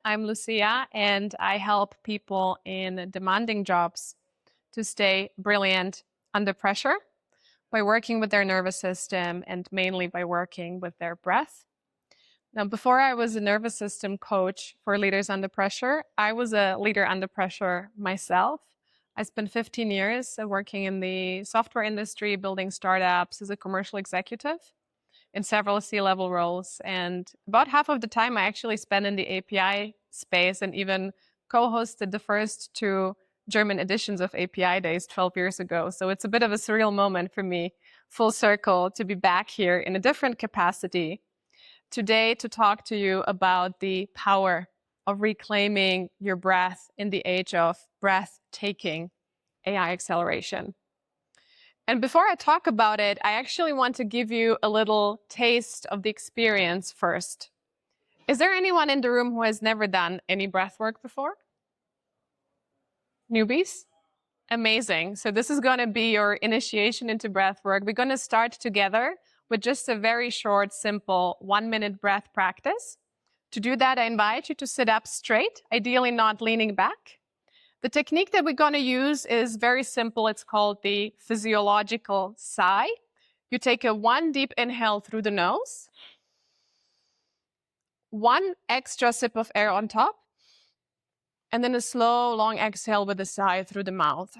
I'm Lucia, and I help people in demanding jobs to stay brilliant under pressure by working with their nervous system and mainly by working with their breath. Now, before I was a nervous system coach for leaders under pressure, I was a leader under pressure myself. I spent 15 years working in the software industry, building startups as a commercial executive in several C-level roles. And about half of the time I actually spent in the API space and even co-hosted the first two German editions of API Days 12 years ago. So it's a bit of a surreal moment for me, full circle, to be back here in a different capacity today to talk to you about the power of reclaiming your breath in the age of breathtaking AI acceleration. And before I talk about it, I actually want to give you a little taste of the experience first. Is there anyone in the room who has never done any breath work before? Newbies? Amazing. So this is going to be your initiation into breath work. We're going to start together with just a very short, simple 1-minute breath practice. To do that, I invite you to sit up straight, ideally not leaning back. The technique that we're going to use is very simple. It's called the physiological sigh. You take one deep inhale through the nose, one extra sip of air on top, and then a slow, long exhale with a sigh through the mouth.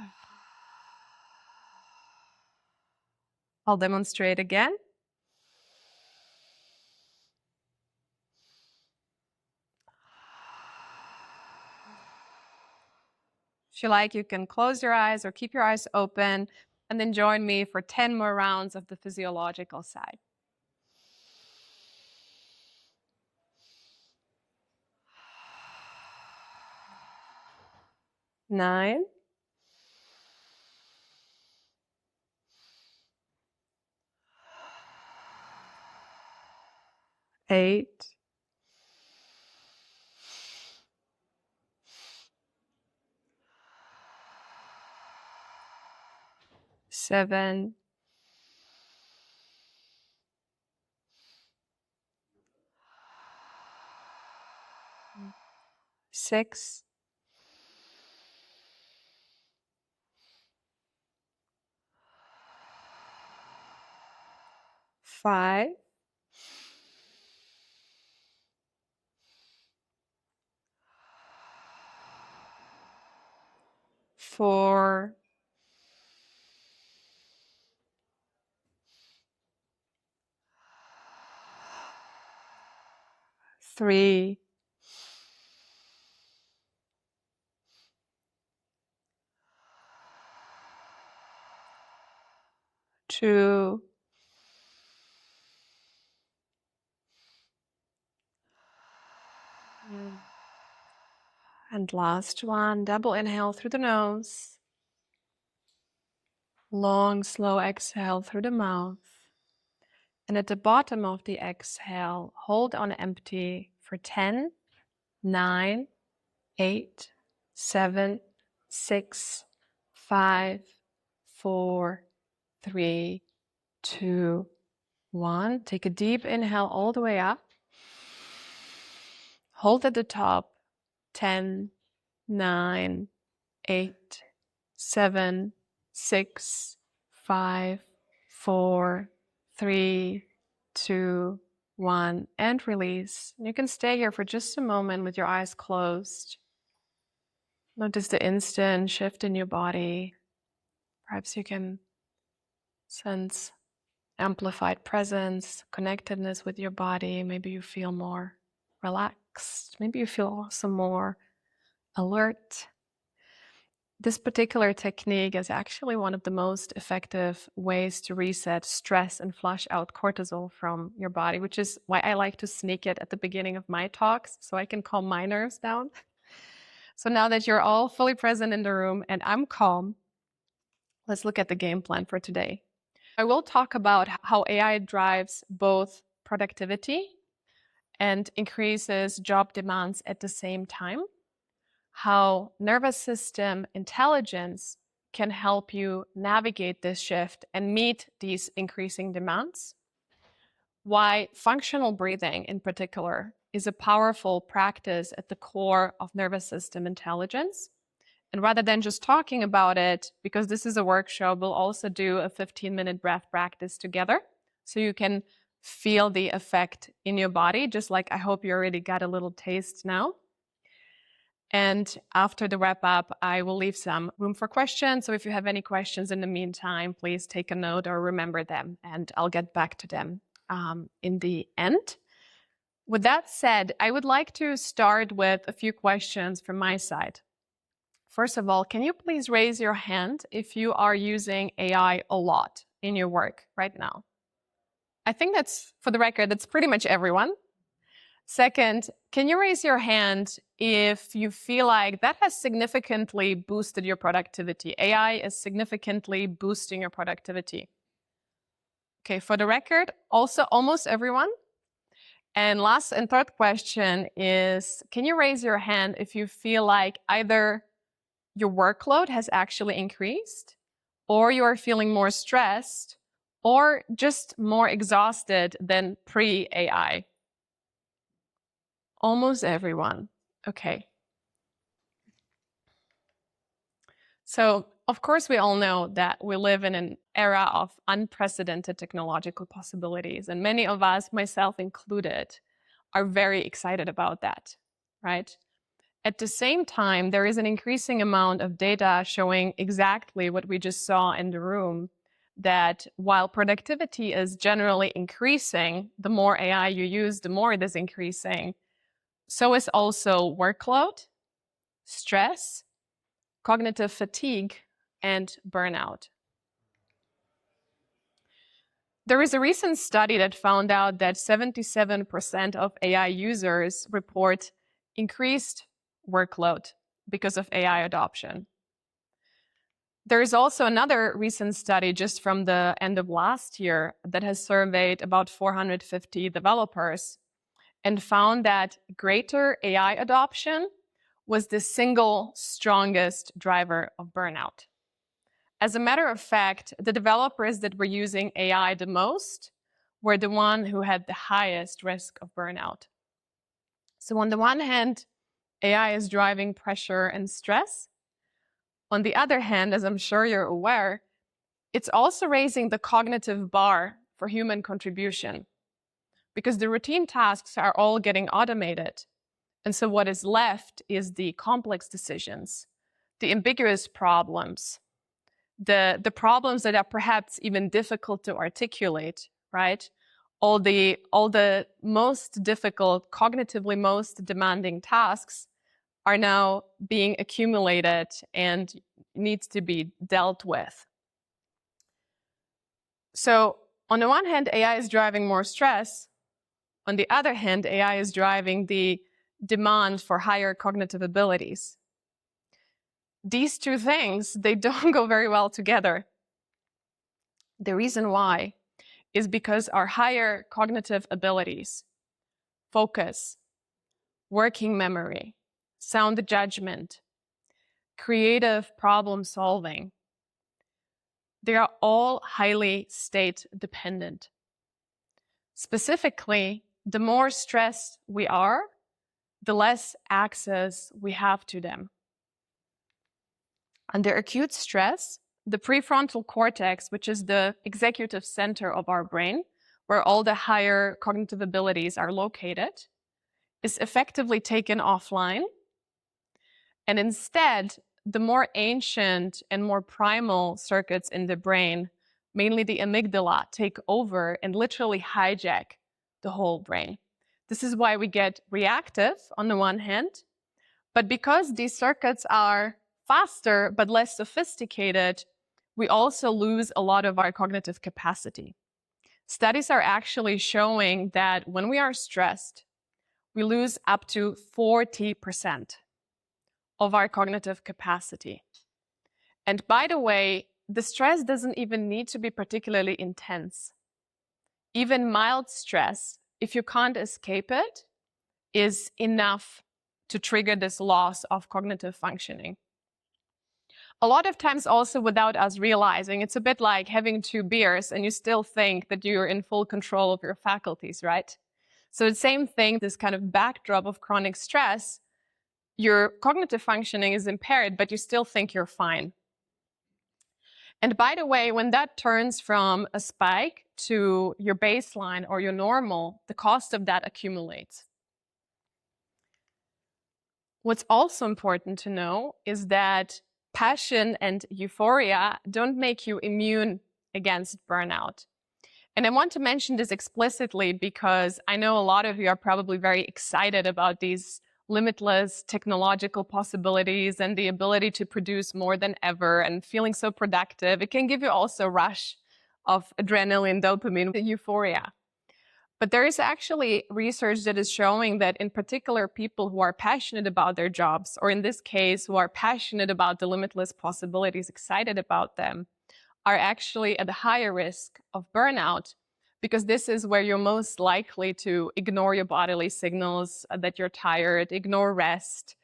I'll demonstrate again. If you like, you can close your eyes or keep your eyes open and then join me for 10 more rounds of the physiological sigh. 9, 8, 7, 6, 5, 4, 3, 2, and last one. Double inhale through the nose. Long, slow exhale through the mouth. And at the bottom of the exhale, hold on empty for 10, 9, 8, 7, 6, 5, 4, 3, 2, 1. Take a deep inhale all the way up. Hold at the top. 10, 9, 8, 7, 6, 5, 4, 3, 2, 1, and release. You can stay here for just a moment with your eyes closed. Notice the instant shift in your body. Perhaps you can sense amplified presence, connectedness with your body. Maybe you feel more relaxed. Maybe you feel also more alert. This particular technique is actually one of the most effective ways to reset stress and flush out cortisol from your body, which is why I like to sneak it at the beginning of my talks so I can calm my nerves down. So now that you're all fully present in the room and I'm calm, let's look at the game plan for today. I will talk about how AI drives both productivity and increases job demands at the same time, how nervous system intelligence can help you navigate this shift and meet these increasing demands, why functional breathing in particular is a powerful practice at the core of nervous system intelligence. And rather than just talking about it, because this is a workshop, we'll also do a 15-minute breath practice together so you can feel the effect in your body, just like I hope you already got a little taste now. And after the wrap up, I will leave some room for questions. So if you have any questions in the meantime, please take a note or remember them, and I'll get back to them in the end. With that said, I would like to start with a few questions from my side. First of all, can you please raise your hand if you are using AI a lot in your work right now? I think that's, for the record, that's pretty much everyone. Second, can you raise your hand if you feel like that has significantly boosted your productivity? AI is significantly boosting your productivity. Okay, for the record, also almost everyone. And last and third question is, can you raise your hand if you feel like either your workload has actually increased, or you are feeling more stressed, or just more exhausted than pre-AI? Almost everyone. Okay. So, of course, we all know that we live in an era of unprecedented technological possibilities, and many of us, myself included, are very excited about that, right? At the same time, there is an increasing amount of data showing exactly what we just saw in the room, that while productivity is generally increasing, the more AI you use, the more it is increasing, so is also workload, stress, cognitive fatigue, and burnout. There is a recent study that found out that 77% of AI users report increased workload because of AI adoption. There is also another recent study just from the end of last year that has surveyed about 450 developers and found that greater AI adoption was the single strongest driver of burnout. As a matter of fact, the developers that were using AI the most were the ones who had the highest risk of burnout. So on the one hand, AI is driving pressure and stress. On the other hand, as I'm sure you're aware, it's also raising the cognitive bar for human contribution, because the routine tasks are all getting automated. And so what is left is the complex decisions, the ambiguous problems, the problems that are perhaps even difficult to articulate, right? All the most difficult, cognitively most demanding tasks are now being accumulated and needs to be dealt with. So on the one hand, AI is driving more stress. On the other hand, AI is driving the demand for higher cognitive abilities. These two things, they don't go very well together. The reason why is because our higher cognitive abilities, focus, working memory, sound judgment, creative problem solving, they are all highly state dependent. Specifically, the more stressed we are, the less access we have to them. Under acute stress, the prefrontal cortex, which is the executive center of our brain, where all the higher cognitive abilities are located, is effectively taken offline. And instead, the more ancient and more primal circuits in the brain, mainly the amygdala, take over and literally hijack the whole brain. This is why we get reactive on the one hand, but because these circuits are faster but less sophisticated, we also lose a lot of our cognitive capacity. Studies are actually showing that when we are stressed, we lose up to 40% of our cognitive capacity. And by the way, the stress doesn't even need to be particularly intense. Even mild stress, if you can't escape it, is enough to trigger this loss of cognitive functioning. A lot of times also without us realizing, it's a bit like having 2 beers and you still think that you're in full control of your faculties, right? So the same thing, this kind of backdrop of chronic stress, your cognitive functioning is impaired, but you still think you're fine. And by the way, when that turns from a spike to your baseline or your normal, the cost of that accumulates. What's also important to know is that passion and euphoria don't make you immune against burnout. And I want to mention this explicitly because I know a lot of you are probably very excited about these limitless technological possibilities and the ability to produce more than ever and feeling so productive. It can give you also a rush of adrenaline, dopamine, euphoria. But there is actually research that is showing that in particular people who are passionate about their jobs, or in this case, who are passionate about the limitless possibilities, excited about them, are actually at a higher risk of burnout, because this is where you're most likely to ignore your bodily signals that you're tired, ignore rest.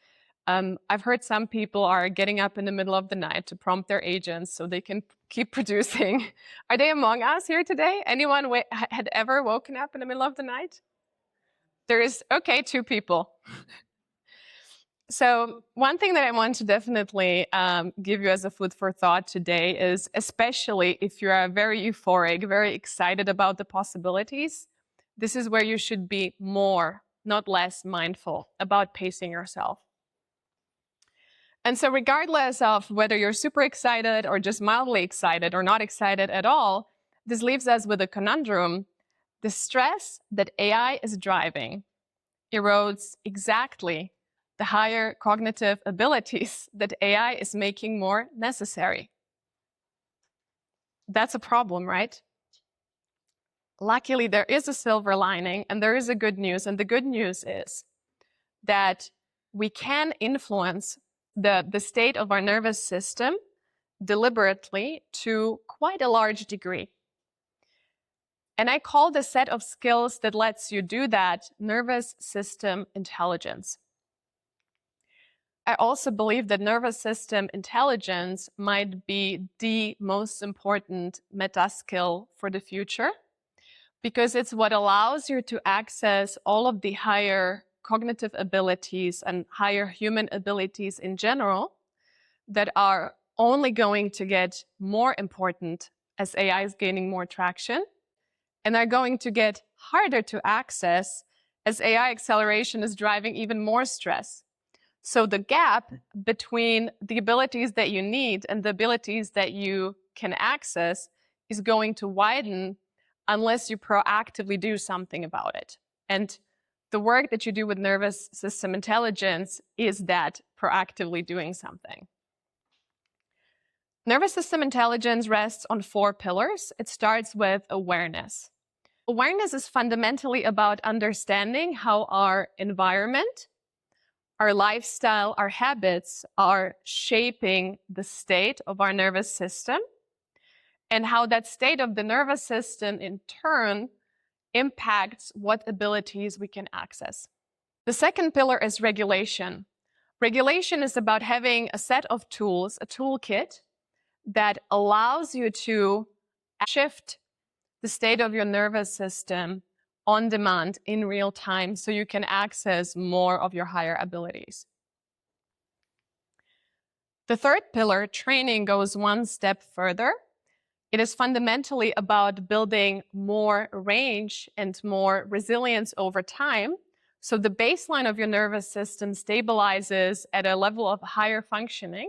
I've heard some people are getting up in the middle of the night to prompt their agents so they can keep producing. Are they among us here today? Anyone had ever woken up in the middle of the night? There is, okay, 2 people. So one thing that I want to definitely give you as a food for thought today is, especially if you are very euphoric, very excited about the possibilities, this is where you should be more, not less, mindful about pacing yourself. And so regardless of whether you're super excited or just mildly excited or not excited at all, this leaves us with a conundrum. The stress that AI is driving erodes exactly the higher cognitive abilities that AI is making more necessary. That's a problem, right? Luckily, there is a silver lining and there is a good news. And the good news is that we can influence the state of our nervous system deliberately to quite a large degree. And I call the set of skills that lets you do that nervous system intelligence. I also believe that nervous system intelligence might be the most important meta skill for the future, because it's what allows you to access all of the higher cognitive abilities and higher human abilities in general that are only going to get more important as AI is gaining more traction, and are going to get harder to access as AI acceleration is driving even more stress. So the gap between the abilities that you need and the abilities that you can access is going to widen unless you proactively do something about it. And the work that you do with nervous system intelligence is that proactively doing something. Nervous system intelligence rests on 4 pillars. It starts with awareness. Awareness is fundamentally about understanding how our environment, our lifestyle, our habits are shaping the state of our nervous system, and how that state of the nervous system in turn impacts what abilities we can access. The second pillar is regulation. Regulation is about having a set of tools, a toolkit, that allows you to shift the state of your nervous system on demand in real time so you can access more of your higher abilities. The third pillar, training, goes one step further. It is fundamentally about building more range and more resilience over time. So the baseline of your nervous system stabilizes at a level of higher functioning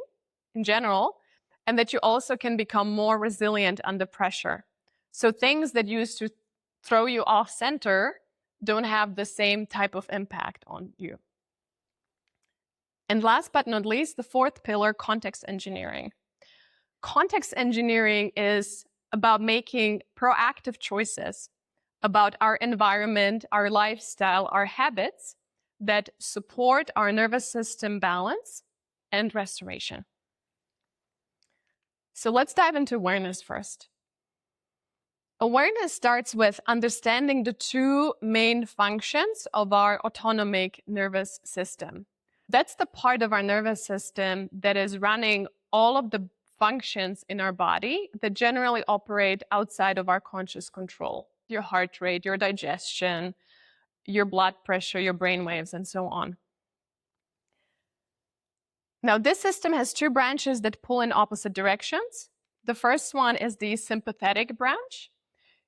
in general, and that you also can become more resilient under pressure. So things that used to throw you off center don't have the same type of impact on you. And last but not least, the fourth pillar, context engineering. Context engineering is about making proactive choices about our environment, our lifestyle, our habits that support our nervous system balance and restoration. So let's dive into awareness first. Awareness starts with understanding the 2 main functions of our autonomic nervous system. That's the part of our nervous system that is running all of the functions in our body that generally operate outside of our conscious control. Your heart rate, your digestion, your blood pressure, your brain waves, and so on. Now, this system has two branches that pull in opposite directions. The first one is the sympathetic branch.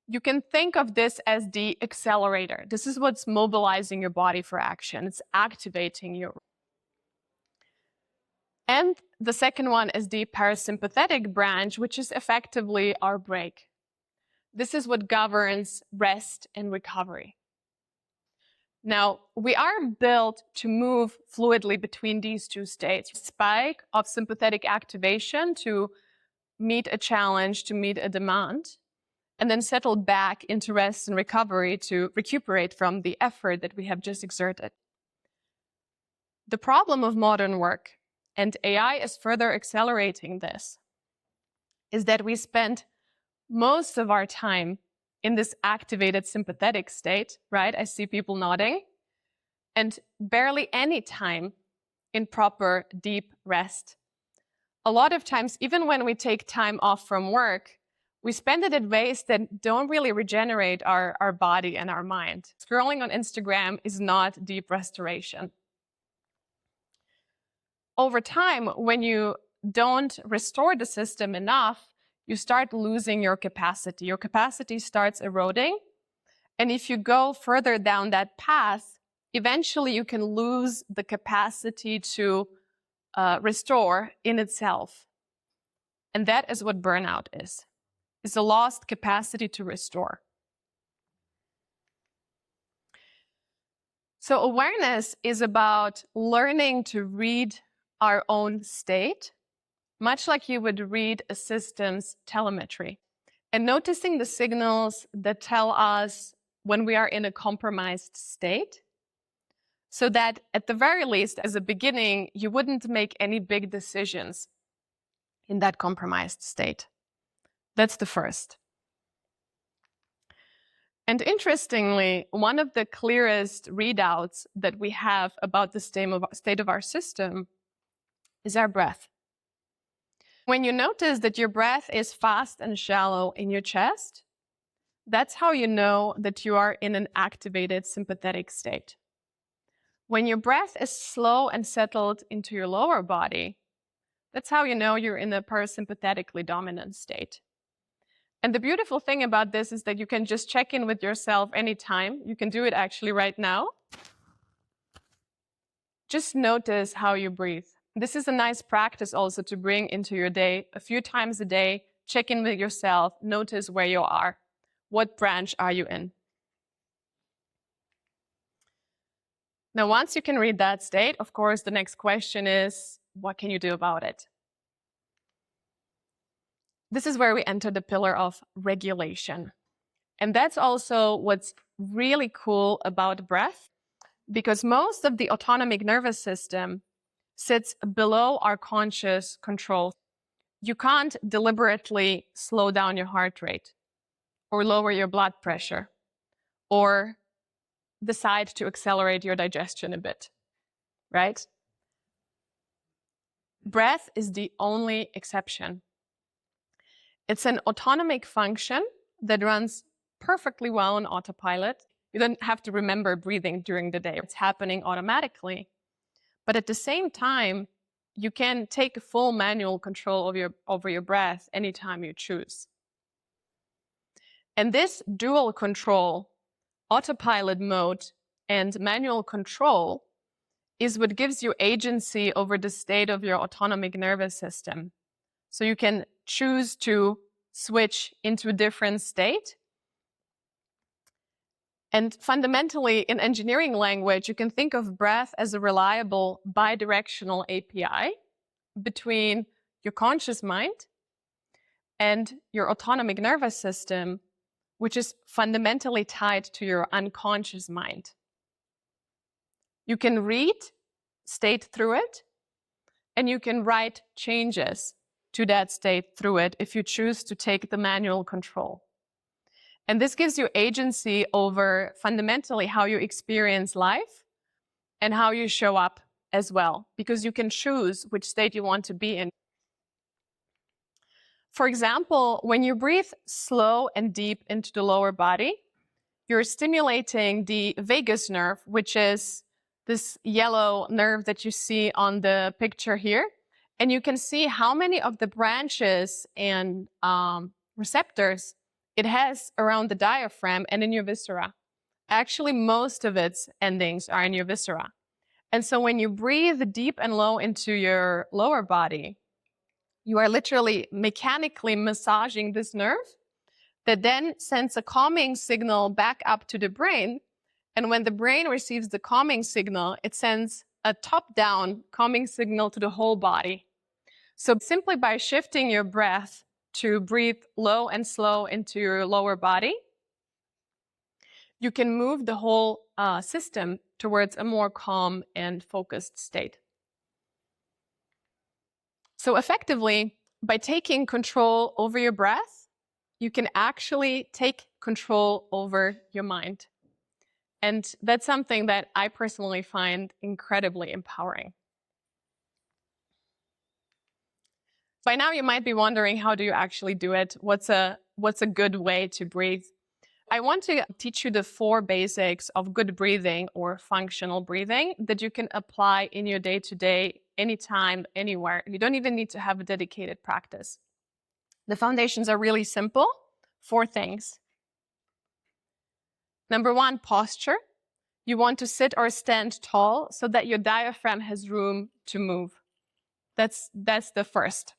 You can think of this as the accelerator. This is what's mobilizing your body for action. It's activating you. And the second one is the parasympathetic branch, which is effectively our brake. This is what governs rest and recovery. Now, we are built to move fluidly between these two states. Spike of sympathetic activation to meet a challenge, to meet a demand, and then settle back into rest and recovery to recuperate from the effort that we have just exerted. The problem of modern work, and AI is further accelerating this, is that we spend most of our time in this activated sympathetic state, right? I see people nodding. And barely any time in proper deep rest. A lot of times, even when we take time off from work, we spend it in ways that don't really regenerate our body and our mind. Scrolling on Instagram is not deep restoration. Over time, when you don't restore the system enough, you start losing your capacity. Your capacity starts eroding. And if you go further down that path, eventually you can lose the capacity to restore in itself. And that is what burnout is. It's a lost capacity to restore. So awareness is about learning to read our own state, much like you would read a system's telemetry, and noticing the signals that tell us when we are in a compromised state, so that at the very least, as a beginning, you wouldn't make any big decisions in that compromised state. That's the first. And interestingly, one of the clearest readouts that we have about the state of our system is our breath. When you notice that your breath is fast and shallow in your chest, that's how you know that you are in an activated sympathetic state. When your breath is slow and settled into your lower body, that's how you know you're in a parasympathetically dominant state. And the beautiful thing about this is that you can just check in with yourself anytime. You can do it actually right now. Just notice how you breathe. This is a nice practice also to bring into your day. A few times a day, check in with yourself, notice where you are. What branch are you in? Now, once you can read that state, of course, the next question is, what can you do about it? This is where we enter the pillar of regulation. And that's also what's really cool about breath, because most of the autonomic nervous system sits below our conscious control. You can't deliberately slow down your heart rate or lower your blood pressure or decide to accelerate your digestion a bit, right? Breath is the only exception. It's an autonomic function that runs perfectly well on autopilot. You don't have to remember breathing during the day. It's happening automatically. But at the same time, you can take full manual control over your breath anytime you choose. And this dual control, autopilot mode and manual control, is what gives you agency over the state of your autonomic nervous system. So you can choose to switch into a different state. And fundamentally, in engineering language, you can think of breath as a reliable bidirectional API between your conscious mind and your autonomic nervous system, which is fundamentally tied to your unconscious mind. You can read state through it, and you can write changes to that state through it if you choose to take the manual control. And this gives you agency over fundamentally how you experience life and how you show up as well, because you can choose which state you want to be in. For example, when you breathe slow and deep into the lower body, you're stimulating the vagus nerve, which is this yellow nerve that you see on the picture here. And you can see how many of the branches and receptors it has around the diaphragm and in your viscera. Actually, most of its endings are in your viscera. And so when you breathe deep and low into your lower body, you are literally mechanically massaging this nerve that then sends a calming signal back up to the brain. And when the brain receives the calming signal, it sends a top-down calming signal to the whole body. So simply by shifting your breath to breathe low and slow into your lower body, you can move the whole system towards a more calm and focused state. So effectively, by taking control over your breath, you can actually take control over your mind. And that's something that I personally find incredibly empowering. By now, you might be wondering, how do you actually do it? What's a good way to breathe? I want to teach you the 4 basics of good breathing or functional breathing that you can apply in your day-to-day, anytime, anywhere. You don't even need to have a dedicated practice. The foundations are really simple. 4 things. Number 1, posture. You want to sit or stand tall so that your diaphragm has room to move. That's the first.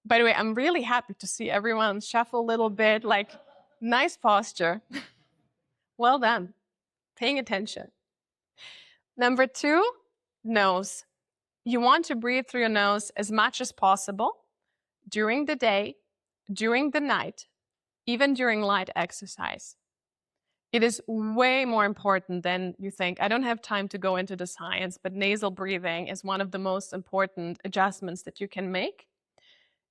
By the way, I'm really happy to see everyone shuffle a little bit, like, nice posture. Well done. Paying attention. Number 2, nose. You want to breathe through your nose as much as possible during the day, during the night, even during light exercise. It is way more important than you think. I don't have time to go into the science, but nasal breathing is one of the most important adjustments that you can make.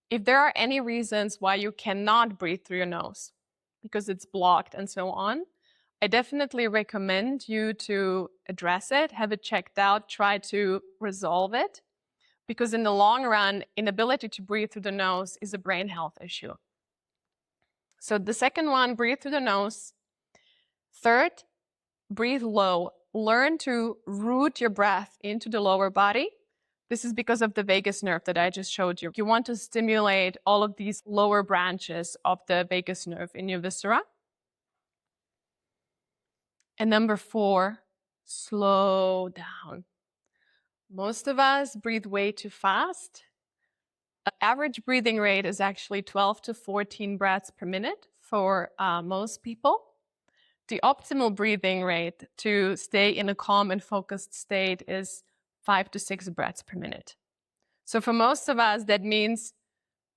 If there are any reasons why you cannot breathe through your nose, because it's blocked and so on, I definitely recommend you to address it, have it checked out, try to resolve it, because in the long run, inability to breathe through the nose is a brain health issue. So the second one, breathe through the nose. Third, breathe low. Learn to root your breath into the lower body. This is because of the vagus nerve that I just showed you. You want to stimulate all of these lower branches of the vagus nerve in your viscera. And number 4, slow down. Most of us breathe way too fast. Average breathing rate is actually 12 to 14 breaths per minute for most people. The optimal breathing rate to stay in a calm and focused state is 5 to 6 breaths per minute. So for most of us, that means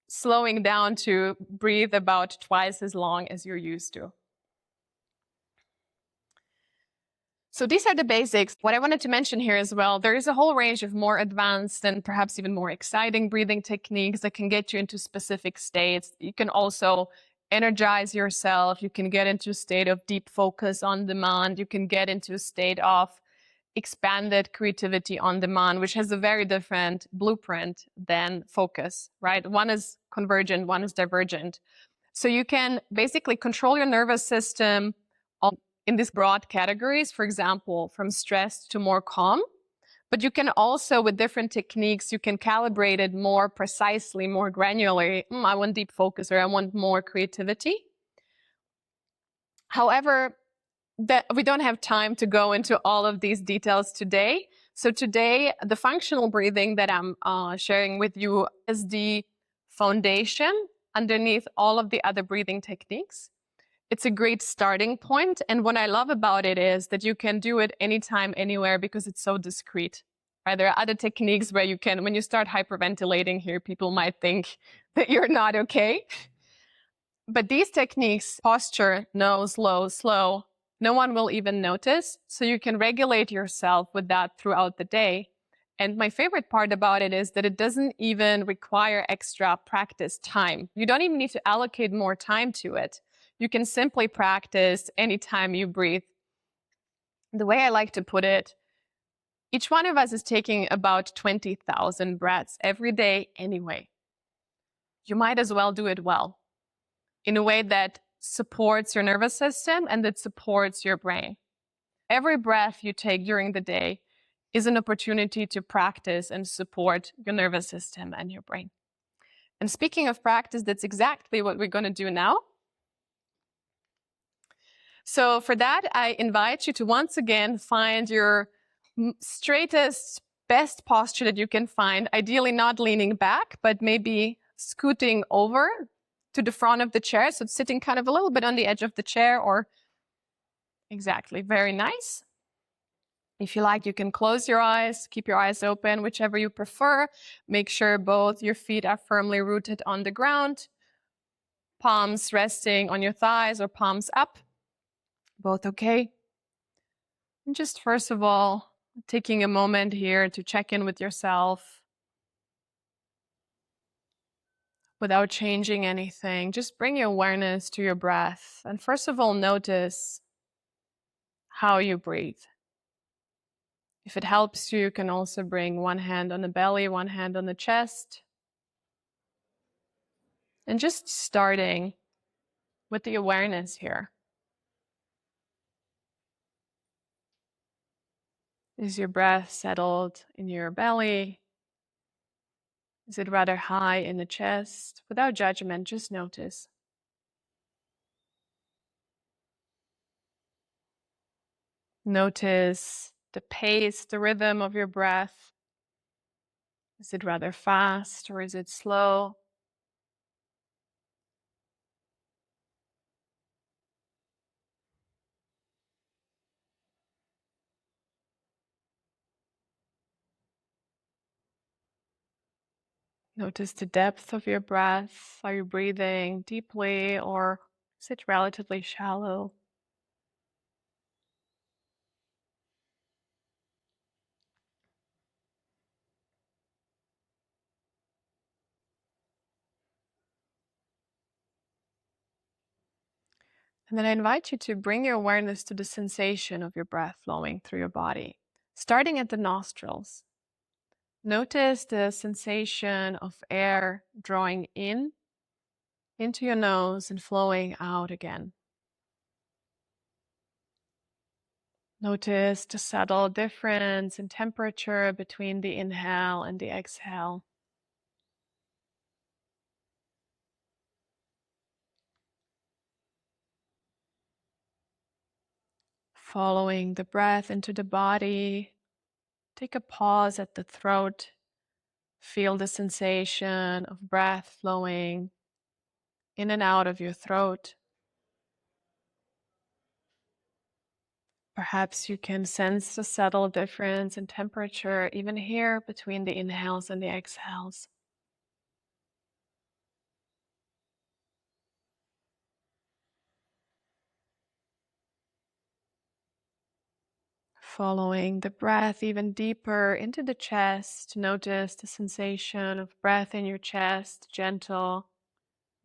slowing down to breathe about twice as long as you're used to. So these are the basics. What I wanted to mention here as well, there is a whole range of more advanced and perhaps even more exciting breathing techniques that can get you into specific states. You can also energize yourself. You can get into a state of deep focus on demand. You can get into a state of expanded creativity on demand, which has a very different blueprint than focus, right? One is convergent, one is divergent. So you can basically control your nervous system in these broad categories, for example, from stressed to more calm. But you can also, with different techniques, you can calibrate it more precisely, more granularly. I want deep focus, or I want more creativity. However, we don't have time to go into all of these details today. So today, the functional breathing that I'm sharing with you is the foundation underneath all of the other breathing techniques. It's a great starting point. And what I love about it is that you can do it anytime, anywhere, because it's so discrete. Right? There are other techniques where you can, when you start hyperventilating here, people might think that you're not okay. But these techniques, posture, nose, low, slow, no one will even notice. So you can regulate yourself with that throughout the day. And my favorite part about it is that it doesn't even require extra practice time. You don't even need to allocate more time to it. You can simply practice anytime you breathe. The way I like to put it, each one of us is taking about 20,000 breaths every day anyway. You might as well do it well, in a way that supports your nervous system and it supports your brain. Every breath you take during the day is an opportunity to practice and support your nervous system and your brain. And speaking of practice, that's exactly what we're going to do now. So for that, I invite you to once again find your straightest, best posture that you can find, ideally not leaning back, but maybe scooting over to the front of the chair. So it's sitting kind of a little bit on the edge of the chair, or exactly, very nice. If you like, you can close your eyes, keep your eyes open, whichever you prefer. Make sure both your feet are firmly rooted on the ground, palms resting on your thighs or palms up, both okay. And just first of all, taking a moment here to check in with yourself without changing anything. Just bring your awareness to your breath. And first of all, notice how you breathe. If it helps you, you can also bring one hand on the belly, one hand on the chest. And just starting with the awareness here. Is your breath settled in your belly? Is it rather high in the chest? Without judgment, just notice. Notice the pace, the rhythm of your breath. Is it rather fast or is it slow? Notice the depth of your breath. Are you breathing deeply or is it relatively shallow? And then I invite you to bring your awareness to the sensation of your breath flowing through your body, starting at the nostrils. Notice the sensation of air drawing in into your nose and flowing out again. Notice the subtle difference in temperature between the inhale and the exhale. Following the breath into the body, take a pause at the throat. Feel the sensation of breath flowing in and out of your throat. Perhaps you can sense the subtle difference in temperature even here between the inhales and the exhales. Following the breath even deeper into the chest, notice the sensation of breath in your chest, gentle,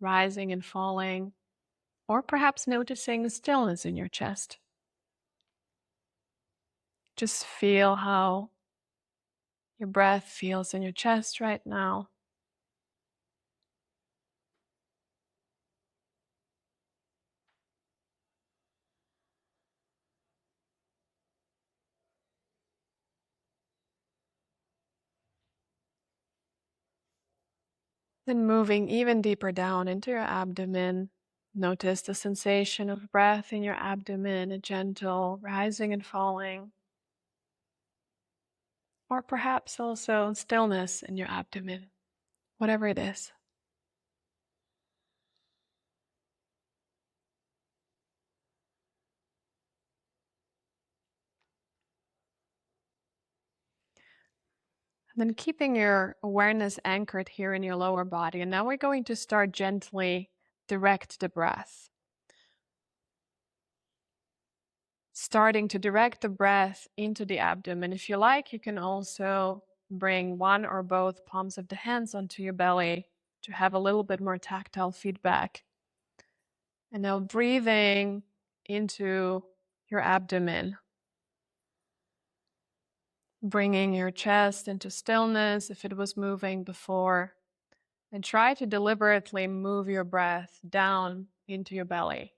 rising and falling, or perhaps noticing stillness in your chest. Just feel how your breath feels in your chest right now. Then moving even deeper down into your abdomen, notice the sensation of breath in your abdomen, a gentle rising and falling. Or perhaps also stillness in your abdomen, whatever it is. And then keeping your awareness anchored here in your lower body. And now we're going to start gently direct the breath. Starting to direct the breath into the abdomen. If you like, you can also bring one or both palms of the hands onto your belly to have a little bit more tactile feedback. And now breathing into your abdomen. Bringing your chest into stillness if it was moving before. And try to deliberately move your breath down into your belly.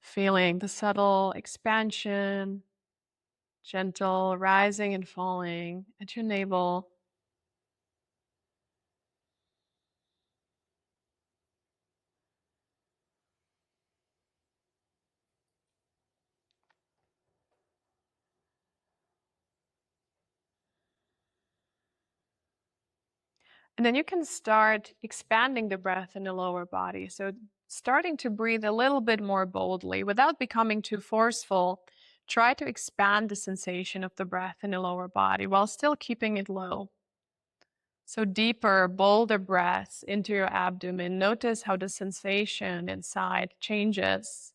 Feeling the subtle expansion, gentle rising and falling at your navel. And then you can start expanding the breath in the lower body. So starting to breathe a little bit more boldly without becoming too forceful. Try to expand the sensation of the breath in the lower body while still keeping it low. So deeper, bolder breaths into your abdomen. Notice how the sensation inside changes.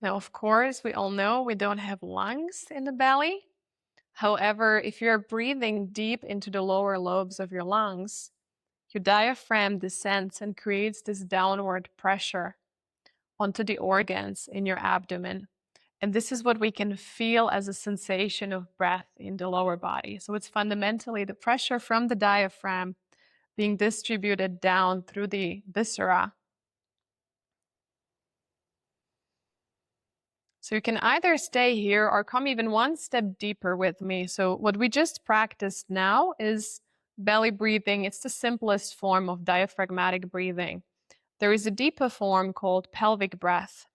Now, of course, we all know we don't have lungs in the belly. However, if you're breathing deep into the lower lobes of your lungs, your diaphragm descends and creates this downward pressure onto the organs in your abdomen. And this is what we can feel as a sensation of breath in the lower body. So it's fundamentally the pressure from the diaphragm being distributed down through the viscera. So you can either stay here or come even one step deeper with me. So what we just practiced now is belly breathing. It's the simplest form of diaphragmatic breathing. There is a deeper form called pelvic breath.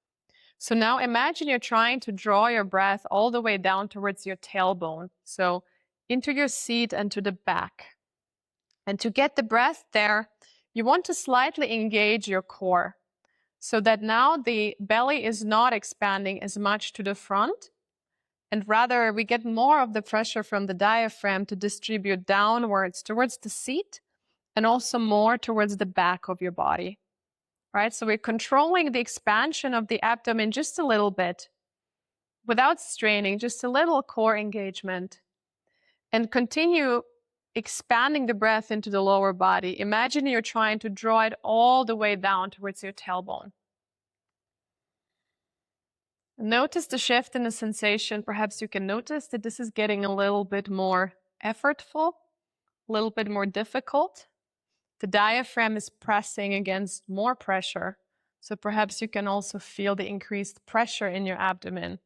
So now imagine you're trying to draw your breath all the way down towards your tailbone. So into your seat and to the back. And to get the breath there, you want to slightly engage your core so that now the belly is not expanding as much to the front, and rather we get more of the pressure from the diaphragm to distribute downwards towards the seat and also more towards the back of your body, right? So we're controlling the expansion of the abdomen just a little bit without straining, just a little core engagement, and continue expanding the breath into the lower body. Imagine you're trying to draw it all the way down towards your tailbone. Notice the shift in the sensation. Perhaps you can notice that this is getting a little bit more effortful, a little bit more difficult. The diaphragm is pressing against more pressure. So perhaps you can also feel the increased pressure in your abdomen.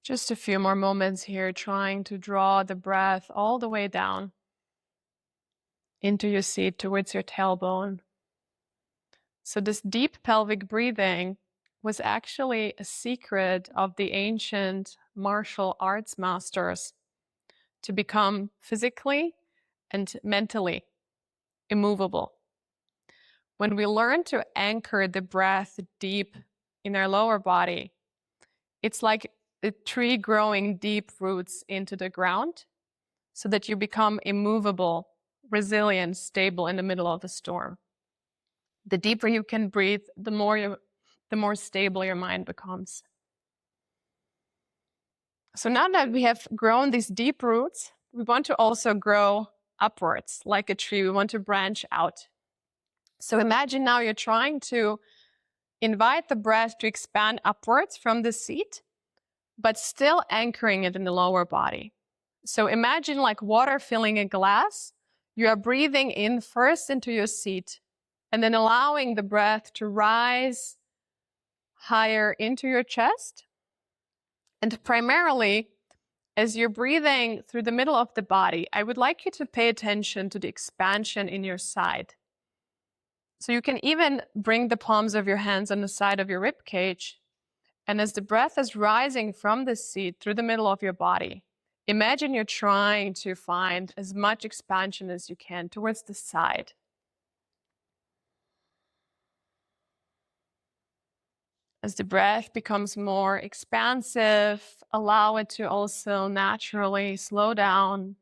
Just a few more moments here, trying to draw the breath all the way down into your seat towards your tailbone. So this deep pelvic breathing was actually a secret of the ancient martial arts masters to become physically and mentally immovable. When we learn to anchor the breath deep in our lower body, it's like a tree growing deep roots into the ground so that you become immovable, resilient, stable in the middle of a storm. The deeper you can breathe, the more stable your mind becomes. So now that we have grown these deep roots, we want to also grow upwards like a tree. We want to branch out. So imagine now you're trying to invite the breath to expand upwards from the seat, but still anchoring it in the lower body. So imagine like water filling a glass. You are breathing in first into your seat and then allowing the breath to rise higher into your chest. And primarily, as you're breathing through the middle of the body, I would like you to pay attention to the expansion in your side. So you can even bring the palms of your hands on the side of your rib cage. And as the breath is rising from the seat through the middle of your body, imagine you're trying to find as much expansion as you can towards the side. As the breath becomes more expansive, allow it to also naturally slow down.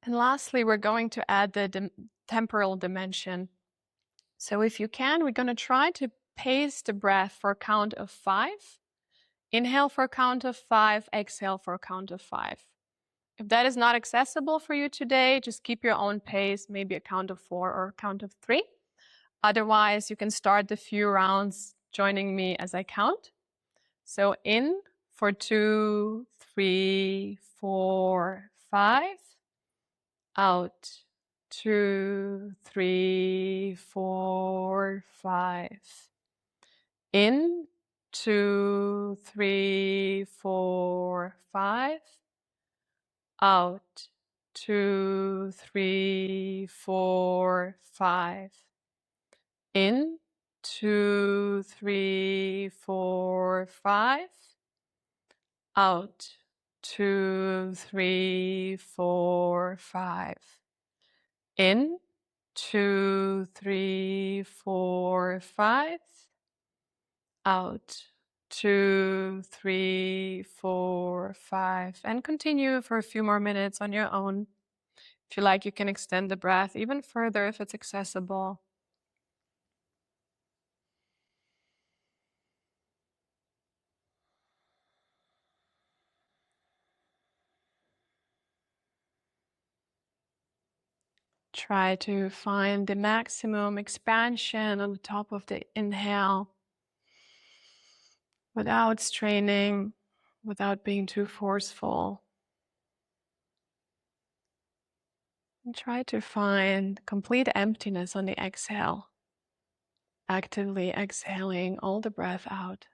And lastly, we're going to add the temporal dimension. So if you can, we're going to try to pace the breath for a count of 5. Inhale for a count of 5, exhale for a count of 5. If that is not accessible for you today, just keep your own pace, maybe a count of 4 or a count of 3. Otherwise, you can start the few rounds joining me as I count. So in for 2, 3, 4, 5. Out 2, 3, 4, 5. In 2, 3, 4, 5. Out 2, 3, 4, 5. In 2, 3, 4, 5. Out 2, 3, 4, 5. In 2, 3, 4, 5. Out 2, 3, 4, 5. And continue for a few more minutes on your own. If you like, you can extend the breath even further if it's accessible. Try to find the maximum expansion on the top of the inhale without straining, without being too forceful. And try to find complete emptiness on the exhale, actively exhaling all the breath out.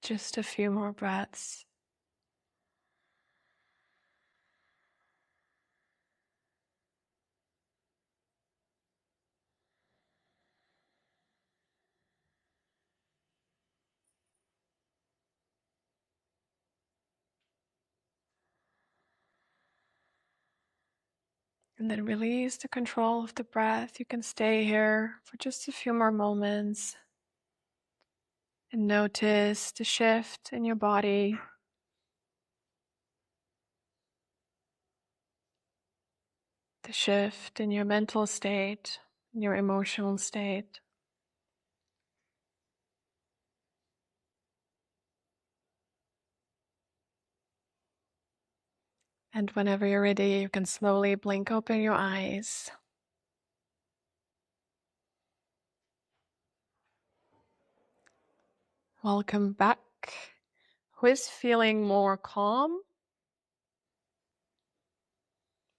Just a few more breaths. And then release the control of the breath. You can stay here for just a few more moments and notice the shift in your body. The shift in your mental state, in your emotional state. And whenever you're ready, you can slowly blink open your eyes. Welcome back. Who is feeling more calm?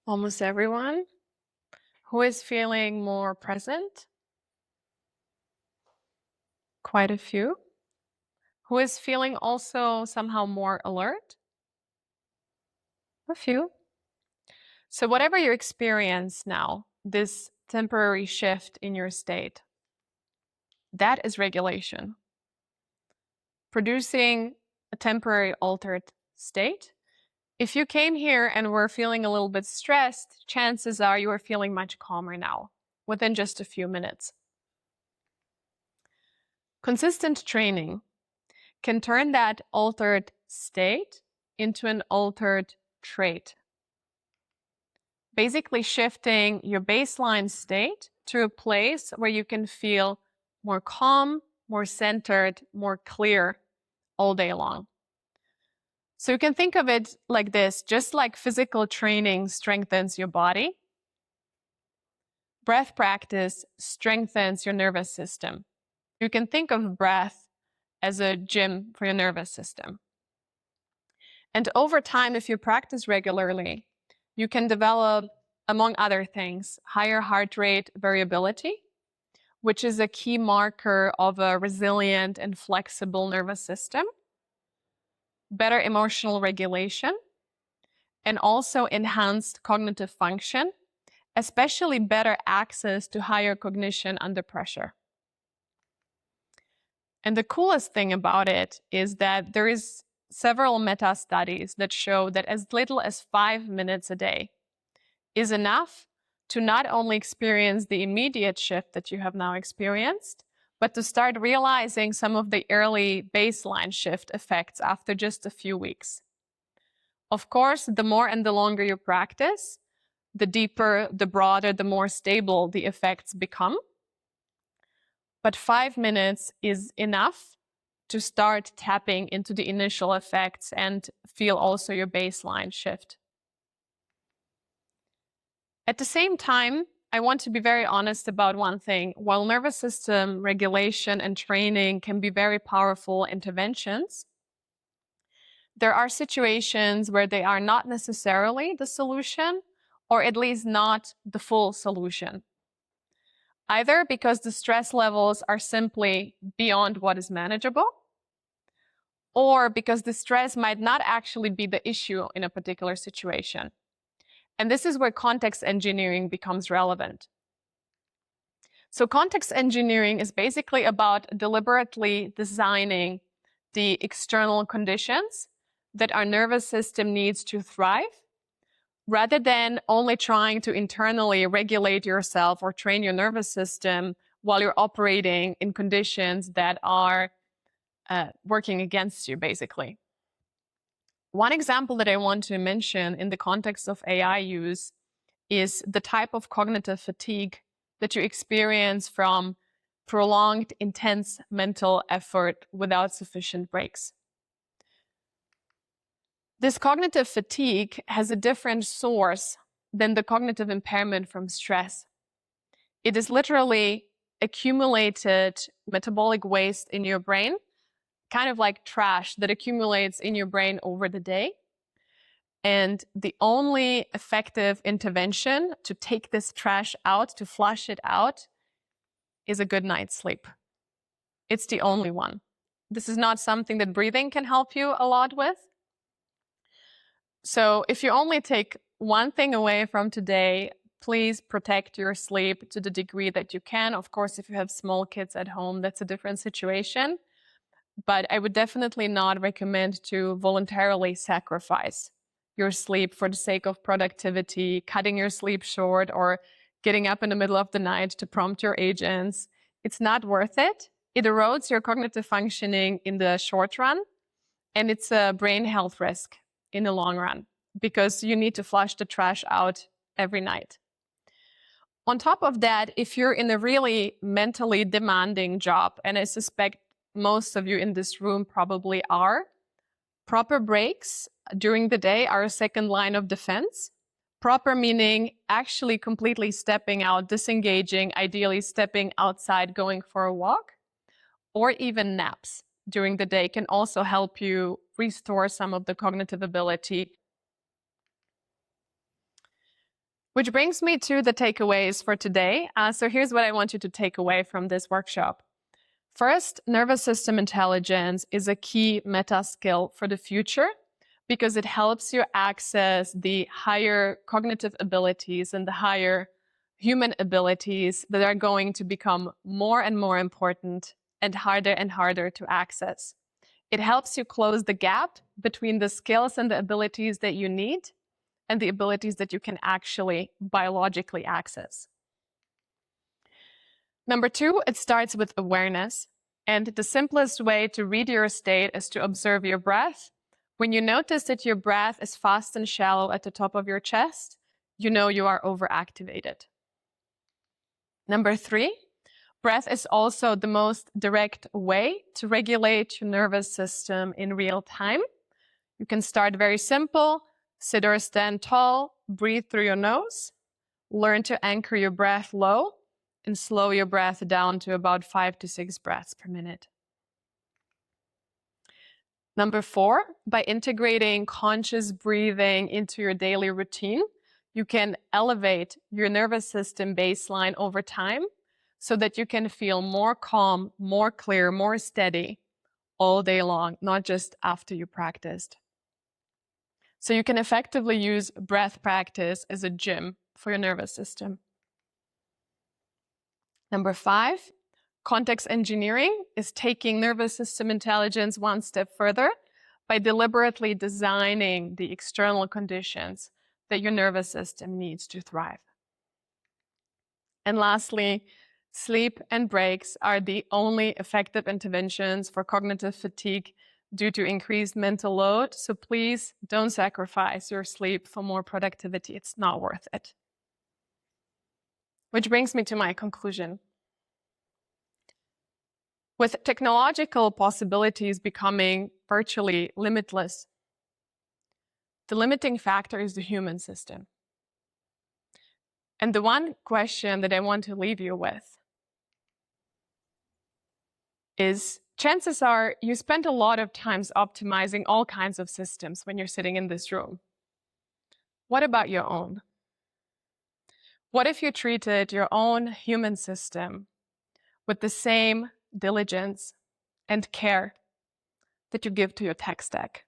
Almost everyone. Who is feeling more present? Quite a few. Who is feeling also somehow more alert? A few. So whatever you experience now, this temporary shift in your state, that is regulation. Producing a temporary altered state. If you came here and were feeling a little bit stressed, chances are you are feeling much calmer now, within just a few minutes. Consistent training can turn that altered state into an altered trait. Basically shifting your baseline state to a place where you can feel more calm, more centered, more clear all day long. So you can think of it like this, just like physical training strengthens your body, breath practice strengthens your nervous system. You can think of breath as a gym for your nervous system. And over time, if you practice regularly, you can develop, among other things, higher heart rate variability, which is a key marker of a resilient and flexible nervous system, better emotional regulation, and also enhanced cognitive function, especially better access to higher cognition under pressure. And the coolest thing about it is that there is several meta-studies that show that as little as 5 minutes a day is enough to not only experience the immediate shift that you have now experienced, but to start realizing some of the early baseline shift effects after just a few weeks. Of course, the more and the longer you practice, the deeper, the broader, the more stable the effects become. But 5 minutes is enough to start tapping into the initial effects and feel also your baseline shift. At the same time, I want to be very honest about one thing. While nervous system regulation and training can be very powerful interventions, there are situations where they are not necessarily the solution, or at least not the full solution. Either because the stress levels are simply beyond what is manageable, or because the stress might not actually be the issue in a particular situation. And this is where context engineering becomes relevant. So context engineering is basically about deliberately designing the external conditions that our nervous system needs to thrive, rather than only trying to internally regulate yourself or train your nervous system while you're operating in conditions that are working against you, basically. One example that I want to mention in the context of AI use is the type of cognitive fatigue that you experience from prolonged, intense mental effort without sufficient breaks. This cognitive fatigue has a different source than the cognitive impairment from stress. It is literally accumulated metabolic waste in your brain, kind of like trash that accumulates in your brain over the day. And the only effective intervention to take this trash out, to flush it out, is a good night's sleep. It's the only one. This is not something that breathing can help you a lot with. So if you only take one thing away from today, please protect your sleep to the degree that you can. Of course, if you have small kids at home, that's a different situation. But I would definitely not recommend to voluntarily sacrifice your sleep for the sake of productivity, cutting your sleep short, or getting up in the middle of the night to prompt your agents. It's not worth it. It erodes your cognitive functioning in the short run, and it's a brain health risk in the long run, because you need to flush the trash out every night. On top of that, if you're in a really mentally demanding job, and I suspect most of you in this room probably are, proper breaks during the day are a second line of defense. Proper meaning actually completely stepping out, disengaging, ideally stepping outside, going for a walk, or even naps during the day can also help you restore some of the cognitive ability. Which brings me to the takeaways for today. So here's what I want you to take away from this workshop. First, nervous system intelligence is a key meta skill for the future because it helps you access the higher cognitive abilities and the higher human abilities that are going to become more and more important and harder to access. It helps you close the gap between the skills and the abilities that you need and the abilities that you can actually biologically access. Number two, it starts with awareness. And the simplest way to read your state is to observe your breath. When you notice that your breath is fast and shallow at the top of your chest, you know you are overactivated. Number three, breath is also the most direct way to regulate your nervous system in real time. You can start very simple, sit or stand tall, breathe through your nose, learn to anchor your breath low, and slow your breath down to about 5 to 6 breaths per minute. Number four, by integrating conscious breathing into your daily routine, you can elevate your nervous system baseline over time so that you can feel more calm, more clear, more steady all day long, not just after you practiced. So you can effectively use breath practice as a gym for your nervous system. Number five, context engineering is taking nervous system intelligence one step further by deliberately designing the external conditions that your nervous system needs to thrive. And lastly, sleep and breaks are the only effective interventions for cognitive fatigue due to increased mental load. So please don't sacrifice your sleep for more productivity. It's not worth it. Which brings me to my conclusion. With technological possibilities becoming virtually limitless, the limiting factor is the human system. And the one question that I want to leave you with is, chances are you spend a lot of times optimizing all kinds of systems when you're sitting in this room. What about your own? What if you treated your own human system with the same diligence and care that you give to your tech stack?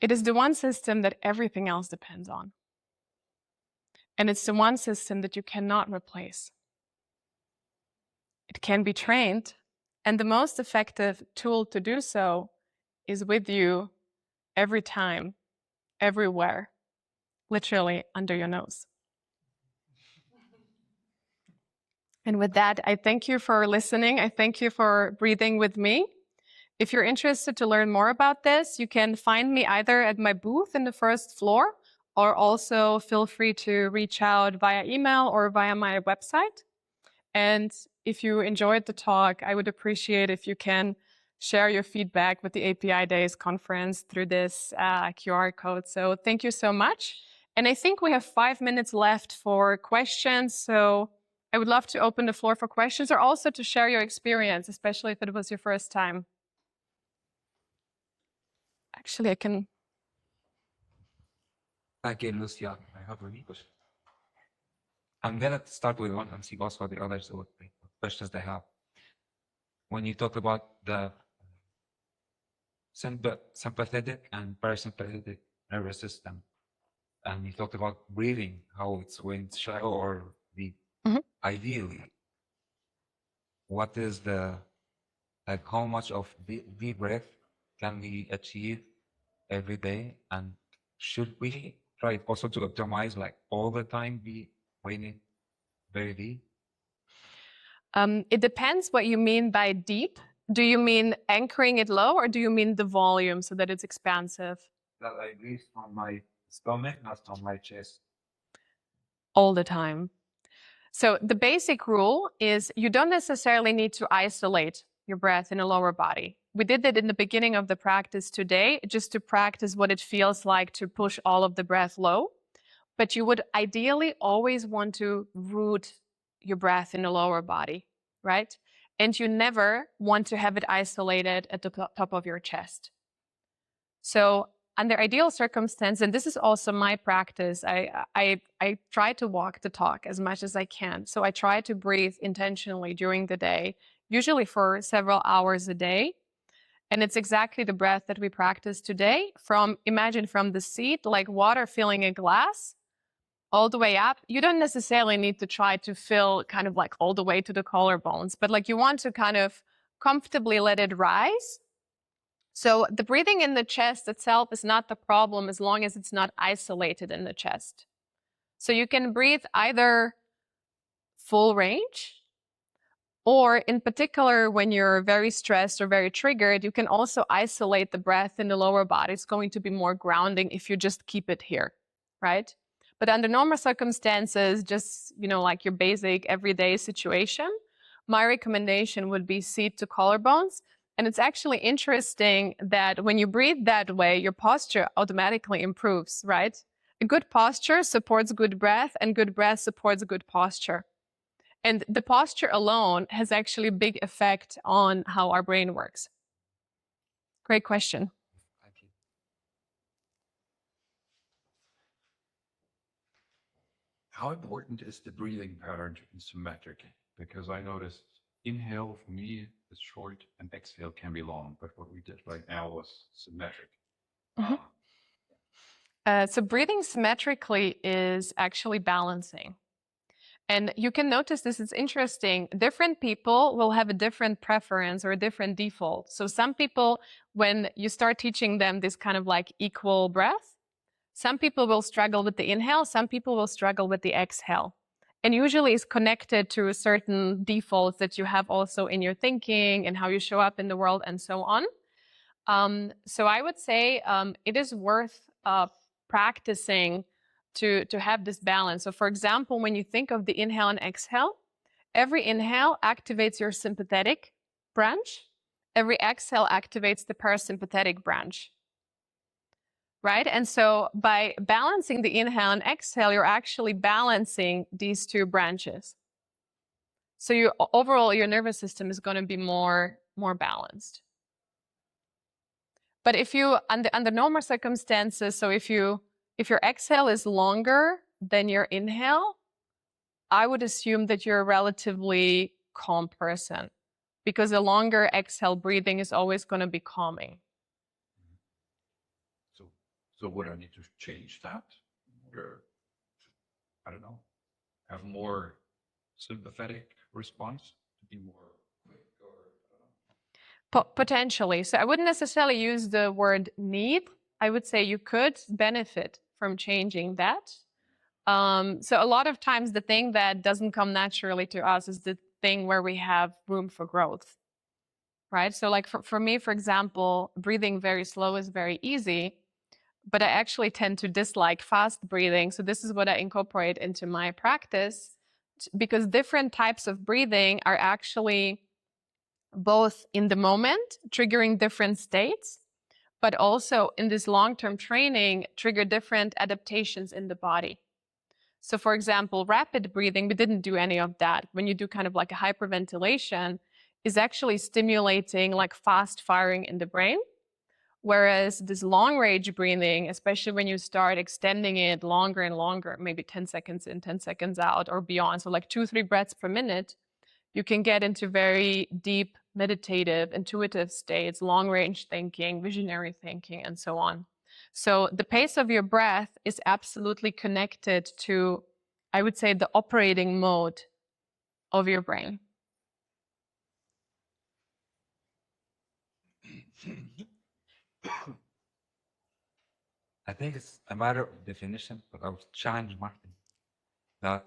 It is the one system that everything else depends on. And it's the one system that you cannot replace. It can be trained, and the most effective tool to do so is with you every time, everywhere, literally under your nose. And with that, I thank you for listening. I thank you for breathing with me. If you're interested to learn more about this, you can find me either at my booth in the first floor, or also feel free to reach out via email or via my website. And if you enjoyed the talk, I would appreciate if you can share your feedback with the API Days conference through this QR code. So thank you so much. And I think we have 5 minutes left for questions. So I would love to open the floor for questions, or also to share your experience, especially if it was your first time. Actually, I can. Again, Lucia, I have a question. I'm gonna start with one and see also the others what questions they have. When you talk about the sympathetic and parasympathetic nervous system, and you talked about breathing, how when it's shallow or deep. Ideally, what is the, like, how much of deep breath can we achieve every day, and should we try also to optimize, like, all the time be breathing very deep? It depends what you mean by deep. Do you mean anchoring it low, or do you mean the volume so that it's expansive? That I breathe on my stomach, not on my chest. All the time. So the basic rule is you don't necessarily need to isolate your breath in a lower body. We did that in the beginning of the practice today, just to practice what it feels like to push all of the breath low. But you would ideally always want to root your breath in the lower body, right? And you never want to have it isolated at the top of your chest. So under ideal circumstance, and this is also my practice, I try to walk the talk as much as I can. So I try to breathe intentionally during the day, usually for several hours a day. And it's exactly the breath that we practice today. Imagine from the seat, like water filling a glass, all the way up. You don't necessarily need to try to fill kind of like all the way to the collarbones, but like you want to kind of comfortably let it rise. So the breathing in the chest itself is not the problem as long as it's not isolated in the chest. So you can breathe either full range, or in particular, when you're very stressed or very triggered, you can also isolate the breath in the lower body. It's going to be more grounding if you just keep it here, right? But under normal circumstances, just, like your basic everyday situation, my recommendation would be seat to collarbones. And it's actually interesting that when you breathe that way, your posture automatically improves, right? A good posture supports good breath, and good breath supports good posture. And the posture alone has actually a big effect on how our brain works. Great question. Thank you. How important is the breathing pattern to be symmetric? Because I noticed inhale for me is short and exhale can be long, but what we did right now was symmetric. So breathing symmetrically is actually balancing. And you can notice this is interesting. Different people will have a different preference or a different default. So some people, when you start teaching them this kind of like equal breath, some people will struggle with the inhale, some people will struggle with the exhale. And usually it's connected to certain defaults that you have also in your thinking and how you show up in the world and so on. So I would say it is worth practicing to have this balance. So for example, when you think of the inhale and exhale, every inhale activates your sympathetic branch. Every exhale activates the parasympathetic branch. Right? And so by balancing the inhale and exhale, you're actually balancing these two branches. So overall, your nervous system is going to be more balanced. But if you, under normal circumstances, so if your exhale is longer than your inhale, I would assume that you're a relatively calm person, because a longer exhale breathing is always going to be calming. So would I need to change that? Or, I don't know, have more sympathetic response to be more quick, or I don't know. Potentially. So I wouldn't necessarily use the word need. I would say you could benefit from changing that. So a lot of times the thing that doesn't come naturally to us is the thing where we have room for growth, right? So like for me, for example, breathing very slow is very easy, but I actually tend to dislike fast breathing. So this is what I incorporate into my practice, because different types of breathing are actually both in the moment, triggering different states, but also in this long-term training, trigger different adaptations in the body. So for example, rapid breathing, we didn't do any of that. When you do kind of like a hyperventilation, is actually stimulating like fast firing in the brain. Whereas this long range breathing, especially when you start extending it longer and longer, maybe 10 seconds in, 10 seconds out or beyond, so like 2-3 breaths per minute, you can get into very deep meditative, intuitive states, long range thinking, visionary thinking, and so on. So the pace of your breath is absolutely connected to, I would say, the operating mode of your brain. I think it's a matter of definition, but I would challenge Martin that